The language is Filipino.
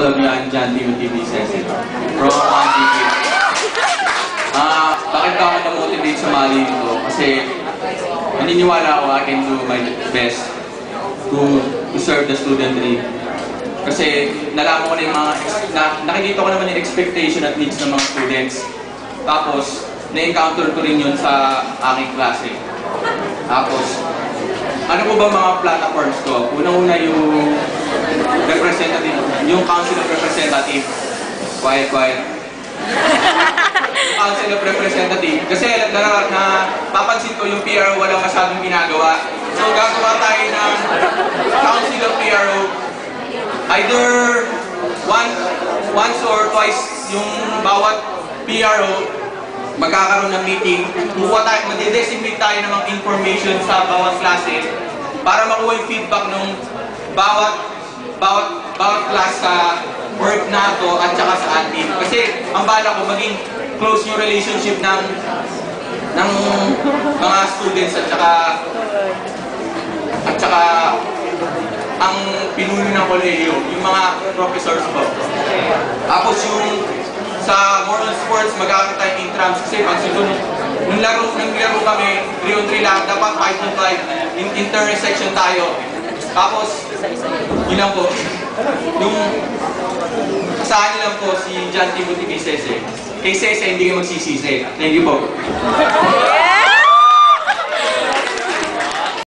Alam niyo ang John Timothy Vicese from 1TV. Bakit ako na-motivate sa mali nito? Kasi naniniwala ako I can do my best to serve the studentry. Kasi nalaman ko na yung mga, nakikita ko naman yung expectation at needs ng mga students. Tapos, na-encounter ko rin yun sa aking klase. Tapos, ano po ba mga platforms ko? Unang-una yung representative, yung Council of Representative. Quiet. Council of Representative. Kasi napapansin ko yung PRO walang masyadong ginagawa. So gagawa tayo ng Council of PRO. Either once or twice yung bawat PRO magkakaroon ng meeting. Mag-designate tayo ng mga information sa bawat klase para makuha yung feedback ng bawat class sa work na to at saka sa atin. Kasi ang bala ko maging close yung relationship ng mga students at saka ang pinuno ng kolehiyo, yung mga professors ko. Tapos yung sa moral sports, magkakaroon tayo intrams kasi pag susunod, nung laro kami, 3-on-3 lang, dapat 5-on-5, intersection tayo. Tapos, yun lang po, yung asahan niyo lang po si John Timothy Vicese. Kay Sese, hindi kayo magsisisi. Thank you po.